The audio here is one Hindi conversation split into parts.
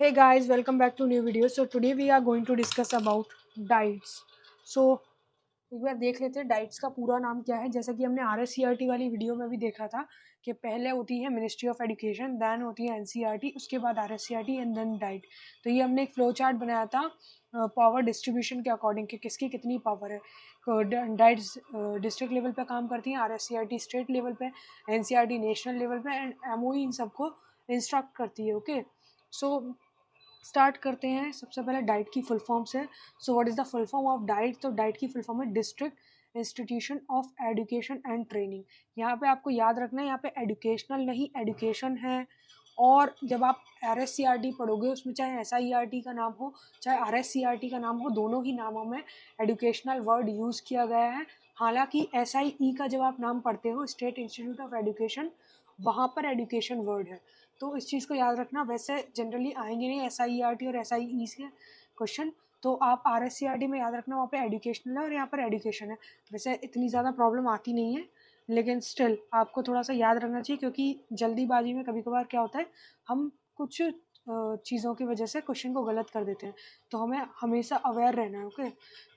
Hey guys, welcome back to new video. So today we are going to discuss about diets. So एक बार देख लेते हैं डाइट्स का पूरा नाम क्या है। जैसा कि हमने RSCRT वाली वीडियो में भी देखा था कि पहले होती है मिनिस्ट्री ऑफ एजुकेशन, देन होती है NCERT, उसके बाद RSCRT एंड देन डाइट। तो ये हमने एक फ्लो चार्ट बनाया था पावर डिस्ट्रीब्यूशन के अकॉर्डिंग कि किसकी कितनी पावर है। डाइट्स डिस्ट्रिक्ट लेवल पे काम करती हैं, RSCRT स्टेट लेवल पे, NCERT नेशनल लेवल पे एंड MOE इन सबको इंस्ट्रक्ट करती है। ओके, सो स्टार्ट करते हैं। सबसे पहले डाइट की फुल फॉर्म से। So what is the full form of diet? तो डाइट की फुल फॉर्म है district institution of education and training. यहाँ पे आपको याद रखना है, यहाँ पे एजुकेशनल नहीं एजुकेशन है। और जब आप RSCRT पढ़ोगे उसमें चाहे SIERT का नाम हो चाहे RSCRT का नाम हो, दोनों ही नामों में एजुकेशनल वर्ड यूज़ किया गया है। हालांकि SIE का जब आप नाम पढ़ते हो, स्टेट इंस्टीट्यूट ऑफ एजुकेशन, वहाँ पर एजुकेशन वर्ड है। तो इस चीज़ को याद रखना। वैसे जनरली आएंगे नहीं SIERT और SIE के क्वेश्चन, तो आप RSCRT में याद रखना, वहाँ पे एजुकेशनल है और यहाँ पर एजुकेशन है। वैसे इतनी ज़्यादा प्रॉब्लम आती नहीं है, लेकिन स्टिल आपको थोड़ा सा याद रखना चाहिए, क्योंकि जल्दीबाजी में कभी कभार क्या होता है, हम कुछ चीज़ों की वजह से क्वेश्चन को गलत कर देते हैं। तो हमें हमेशा अवेयर रहना है। ओके,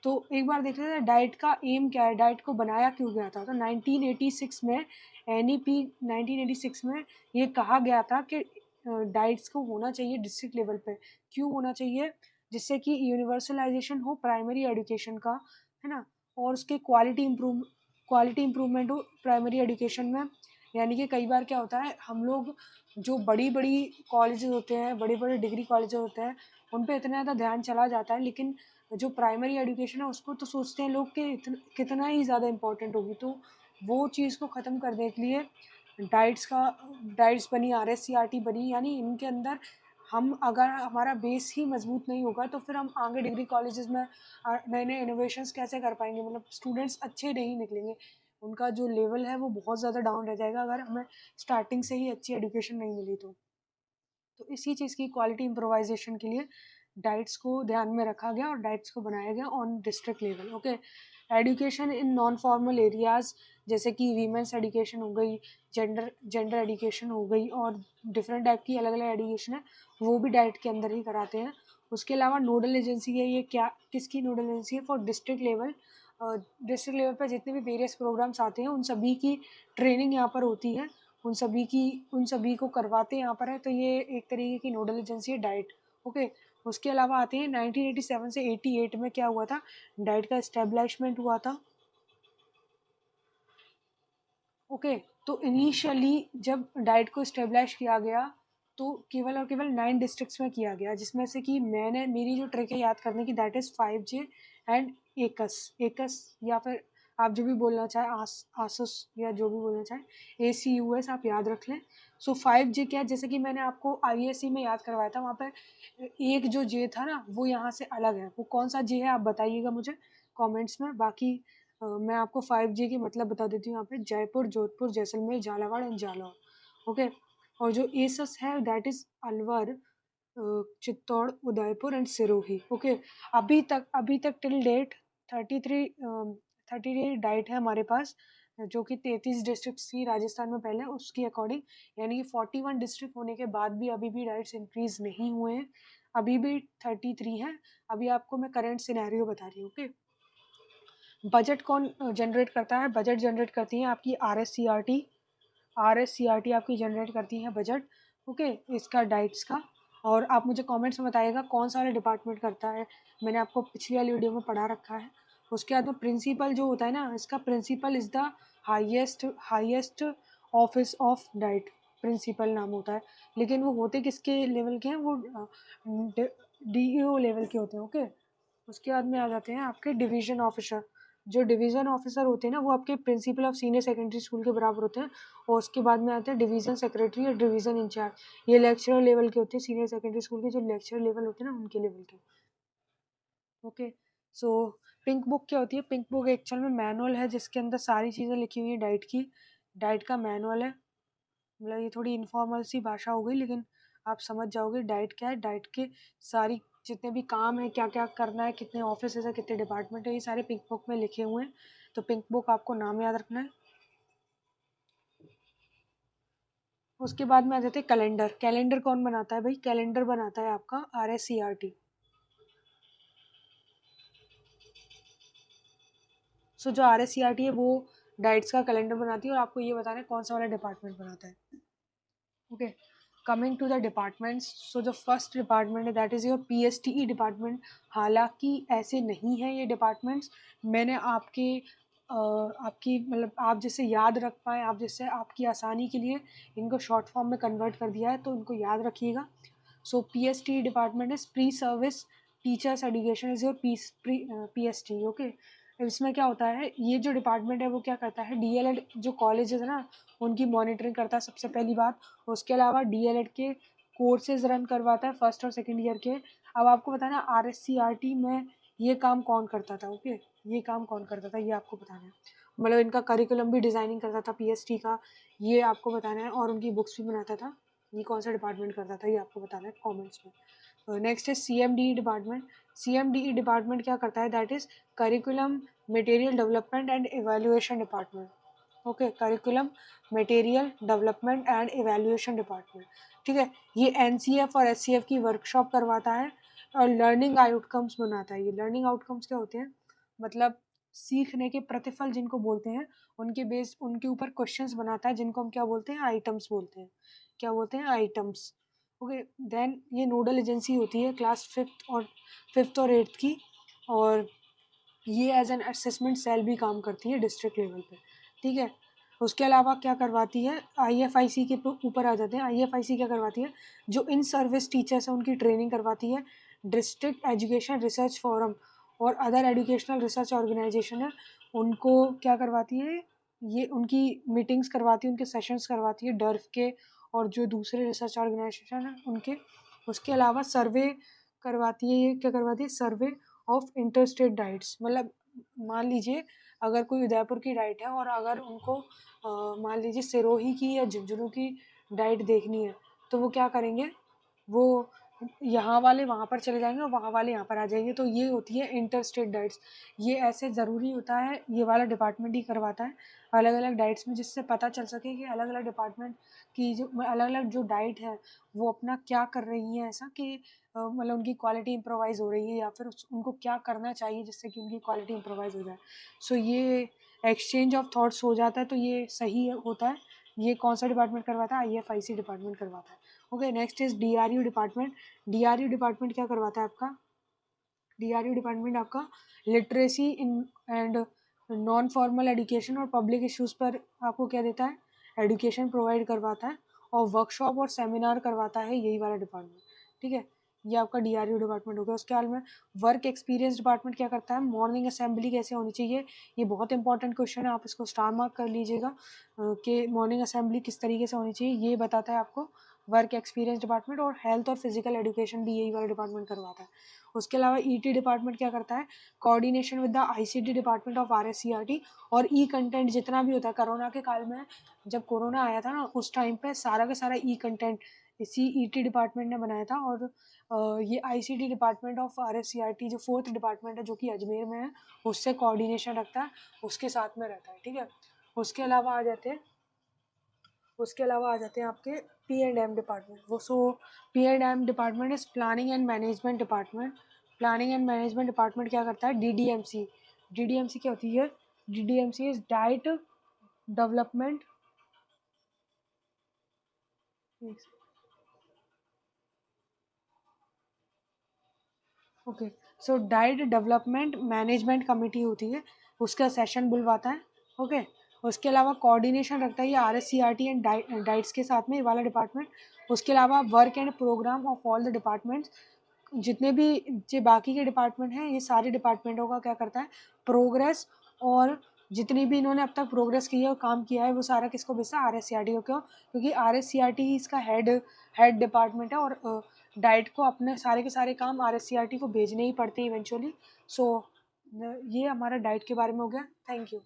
तो एक बार देख लेते हैं डाइट का एम क्या है, डाइट को बनाया क्यों गया था। तो 1986 में NEP 1986 में ये कहा गया था कि डाइट्स को होना चाहिए डिस्ट्रिक्ट लेवल पे। क्यों होना चाहिए? जिससे कि यूनिवर्सलाइजेशन हो प्राइमरी एजुकेशन का, है ना, और उसके क्वालिटी इम्प्रूवमेंट हो प्राइमरी एजुकेशन में। यानी कि कई बार क्या होता है, हम लोग जो बड़ी बड़ी कॉलेजेस होते हैं, बड़े बड़े डिग्री कॉलेजेस होते हैं, उन पे इतना ज़्यादा ध्यान चला जाता है, लेकिन जो प्राइमरी एजुकेशन है उसको तो सोचते हैं लोग कि कितना ही ज़्यादा इम्पोर्टेंट होगी। तो वो चीज़ को ख़त्म करने के लिए डाइट्स बनी, RSCRT बनी। यानी इनके अंदर हम, अगर हमारा बेस ही मजबूत नहीं होगा तो फिर हम आगे डिग्री कॉलेजेस में नए नए इनोवेशंस कैसे कर पाएंगे। मतलब स्टूडेंट्स अच्छे नहीं निकलेंगे, उनका जो लेवल है वो बहुत ज़्यादा डाउन रह जाएगा अगर हमें स्टार्टिंग से ही अच्छी एजुकेशन नहीं मिली तो इसी चीज़ की क्वालिटी इम्प्रोवाइजेशन के लिए डाइट्स को ध्यान में रखा गया और डाइट्स को बनाया गया on district level. Okay, education in non formal areas, जैसे कि वीमेंस एजुकेशन हो गई, जेंडर एजुकेशन हो गई, और डिफरेंट टाइप की अलग अलग एजुकेशन है, वो भी डाइट के अंदर ही कराते हैं। उसके अलावा नोडल एजेंसी है, ये क्या किसकी नोडल एजेंसी है? For district level. District level पर जितने भी वेरियस प्रोग्राम्स आते हैं उन सभी की ट्रेनिंग यहाँ पर होती है, उन सभी को करवाते यहाँ पर है। तो ये एक तरीके की नोडल एजेंसी है डाइट। ओके, उसके अलावा आते हैं 1987 से 88 में क्या हुआ था, डाइट का इस्टेब्लिशमेंट हुआ था। ओके, तो इनिशियली जब डाइट को इस्टेब्लिश किया गया तो केवल और केवल 9 डिस्ट्रिक्ट्स में किया गया, जिसमें से कि मैंने, मेरी जो ट्रिक है याद करने की, दैट इज़ 5J एंड एकस। एकस या फिर आप जो भी बोलना चाहें, आसुस या जो भी बोलना चाहें, ACUS आप याद रख लें। सो 5J क्या है, जैसे कि मैंने आपको ISC में याद करवाया था, वहाँ पर एक जो J था ना वो यहाँ से अलग है। वो कौन सा J है आप बताइएगा मुझे कॉमेंट्स में। बाकी मैं आपको 5G की मतलब बता देती हूँ। यहाँ पे जयपुर, जोधपुर, जैसलमेर, झालावाड़ एंड जालौर। ओके, और जो एसस है that is Alwar, Chittor, Udaipur and Sirohi. Okay, अभी तक टिल डेट 33 डाइट है हमारे पास, जो कि 33 डिस्ट्रिक्ट थी राजस्थान में पहले, उसकी अकॉर्डिंग। यानी कि 41 डिस्ट्रिक्ट होने के बाद भी अभी भी डाइट्स इंक्रीज नहीं हुए हैं, अभी भी 33 है। अभी आपको मैं करंट सिनेरियो बता रही हूँ। ओके, बजट कौन जनरेट करता है? बजट जनरेट करती है आपकी RSCRT आपकी जनरेट करती है बजट। ओके, इसका डाइट्स का। और आप मुझे कमेंट्स में बताइएगा कौन सा वाला डिपार्टमेंट करता है। मैंने आपको पिछली वाली वीडियो में पढ़ा रखा है। उसके बाद में प्रिंसिपल जो होता है ना, इसका principal is the highest office of DIET, principal नाम होता है। लेकिन वो होते किसके लेवल के हैं? वो DEO लेवल के होते हैं। ओके, उसके बाद में आ जाते हैं आपके डिवीजन ऑफिसर। जो डिवीज़न ऑफिसर होते हैं ना, वो आपके principle of senior secondary school के बराबर होते हैं। और उसके बाद में आते हैं डिवीज़न सेक्रेटरी और डिवीज़न इंचार्ज। ये लेक्चरर लेवल के होते हैं, सीनियर सेकेंडरी स्कूल के जो लेक्चरर लेवल होते हैं ना, उनके लेवल के। ओके, सो पिंक बुक क्या होती है? पिंक बुक एक्चुअल में मैनुअल है, जिसके अंदर सारी चीज़ें लिखी हुई हैं डाइट की। डाइट का मैनुअल है। मतलब ये थोड़ी इनफॉर्मल सी भाषा हो गई, लेकिन आप समझ जाओगे डाइट क्या है। डाइट के सारी जितने भी काम है, क्या क्या करना है, कितने ऑफिस है, कितने डिपार्टमेंट है, ये सारे पिंक बुक में लिखे हुए हैं। तो पिंक बुक आपको नाम याद रखना है। उसके बाद में आ जाते हैं कैलेंडर। कैलेंडर कौन बनाता है भाई? कैलेंडर बनाता है आपका RSCRT। सो जो RSCRT है वो डाइट्स का कैलेंडर बनाती है और आपको ये बताना है कौन सा वाला डिपार्टमेंट बनाता है। Okay, coming to the departments. So जो फर्स्ट डिपार्टमेंट है that is your PSTE department. हालांकि ऐसे नहीं है ये डिपार्टमेंट्स, मैंने आपकी मतलब आप जिससे याद रख पाएँ, आप जिससे आपकी आसानी के लिए इनको शॉर्ट फॉर्म में कन्वर्ट कर दिया है, तो इनको याद रखिएगा। सो PSTE department is pre service teachers education is your PSTE। Okay, इसमें क्या होता है, ये जो डिपार्टमेंट है वो क्या करता है, DLED जो कॉलेजेस है ना उनकी मॉनिटरिंग करता है सबसे पहली बात। उसके अलावा DLED के कोर्सेज रन करवाता है फर्स्ट और सेकेंड ईयर के। अब आपको बताना RSCRT में ये काम कौन करता था। ओके, ये काम कौन करता था ये आपको बताना है, मतलब इनका करिकुलम भी डिज़ाइनिंग करता था PST का, ये आपको बताना है, और उनकी बुक्स भी बनाता था। ये कौन सा डिपार्टमेंट करता था ये आपको बताना है कमेंट्स में। नेक्स्ट है CMDE डिपार्टमेंट। CMDE डिपार्टमेंट क्या करता है, that is curriculum material development and evaluation department. Okay, curriculum material development and evaluation department. ठीक है, ये NCF और SCF की वर्कशॉप करवाता है और लर्निंग आउटकम्स बनाता है। ये लर्निंग आउटकम्स क्या होते हैं, मतलब सीखने के प्रतिफल जिनको बोलते हैं, उनके बेस्ड उनके ऊपर क्वेश्चंस बनाता है, जिनको हम क्या बोलते हैं, आइटम्स बोलते हैं। क्या बोलते हैं, आइटम्स। ओके, देन ये नोडल एजेंसी होती है क्लास फिफ्थ और 8th की, और ये एज एन असेसमेंट सेल भी काम करती है डिस्ट्रिक्ट लेवल पे। ठीक है, उसके अलावा क्या करवाती है, IFIC के ऊपर आ जाते हैं। IFIC क्या करवाती है, जो इन सर्विस टीचर्स हैं उनकी ट्रेनिंग करवाती है। डिस्ट्रिक्ट एजुकेशन रिसर्च फोरम और अदर एजुकेशनल रिसर्च ऑर्गेनाइजेशन है, उनको क्या करवाती है, ये उनकी मीटिंग्स करवाती है, उनके सेशंस करवाती है, डर्फ के और जो दूसरे रिसर्च ऑर्गेनाइजेशन हैं उनके। उसके अलावा सर्वे करवाती है, ये क्या करवाती है, सर्वे ऑफ इंटरस्टेट डाइट्स। मतलब मान लीजिए अगर कोई उदयपुर की डाइट है और अगर उनको मान लीजिए सिरोही की या झुंझुनू की डाइट देखनी है, तो वो क्या करेंगे, वो यहाँ वाले वहाँ पर चले जाएंगे और वहाँ वाले यहाँ पर आ जाएंगे। तो ये होती है इंटर स्टेट डाइट्स। ये ऐसे ज़रूरी होता है, ये वाला डिपार्टमेंट ही करवाता है अलग अलग डाइट्स में, जिससे पता चल सके कि अलग अलग डिपार्टमेंट की जो अलग अलग जो डाइट है वो अपना क्या कर रही है, ऐसा कि मतलब उनकी क्वालिटी इम्प्रोवाइज़ हो रही है, या फिर उनको क्या करना चाहिए जिससे कि उनकी क्वालिटी इम्प्रोवाइज़ हो जाए। सो ये एक्सचेंज ऑफ थॉट्स हो जाता है, तो ये सही होता है। ये कौन सा डिपार्टमेंट करवाता है, IFIC डिपार्टमेंट करवाता है। Okay, next is DRU department. DRU department क्या करवाता है आपका, DRU डिपार्टमेंट आपका literacy in and non formal education और पब्लिक इश्यूज़ पर आपको क्या देता है, एजुकेशन प्रोवाइड करवाता है और वर्कशॉप और सेमिनार करवाता है, यही वाला डिपार्टमेंट। ठीक है, ये आपका DRU डिपार्टमेंट हो गया। उसके हाल में वर्क एक्सपीरियंस डिपार्टमेंट क्या करता है, मॉर्निंग असेंबली कैसे होनी चाहिए, ये बहुत इंपॉर्टेंट क्वेश्चन है, आप इसको स्टार मार्क कर लीजिएगा कि मॉर्निंग असेंबली किस तरीके से होनी चाहिए, ये बताता है आपको वर्क एक्सपीरियंस डिपार्टमेंट। और हेल्थ और फिजिकल एजुकेशन भी यही वाला डिपार्टमेंट करवाता है। उसके अलावा ET डिपार्टमेंट क्या करता है, coordination with the ICT department of RSCRT और कंटेंट जितना भी होता है। कोरोना के काल में जब कोरोना आया था ना, उस टाइम पे सारा का सारा कंटेंट इसी ET डिपार्टमेंट ने बनाया था। और ये ICT डिपार्टमेंट ऑफ RSCRT जो 4th डिपार्टमेंट है, जो कि अजमेर में है, उससे कोऑर्डिनेशन रखता है, उसके साथ में रहता है। ठीक है, उसके अलावा आ जाते हैं आपके P&M डिपार्टमेंट। वो P&M department is planning and management department. Planning and management department क्या करता है, DDMC क्या होती है, DDMC is diet development. Okay, so diet development management committee होती है, उसका सेशन बुलवाता है। ओके, उसके अलावा कोऑर्डिनेशन रखता है ये RSCRT एंड डाइट्स के साथ में, ये वाला डिपार्टमेंट। उसके अलावा work and programme of all the departments, जितने भी जो बाकी के डिपार्टमेंट हैं, ये सारे डिपार्टमेंटों का क्या करता है, प्रोग्रेस, और जितनी भी इन्होंने अब तक प्रोग्रेस की है और काम किया है वो सारा किसको भेजता है, RSCRT को। क्यों, क्योंकि RSCRT ही इसका हेड डिपार्टमेंट है, और डाइट को अपने सारे के सारे काम RSCRT को भेजने ही पड़ते हैं इवेंचुअली। सो ये हमारा डाइट के बारे में हो गया। Thank you.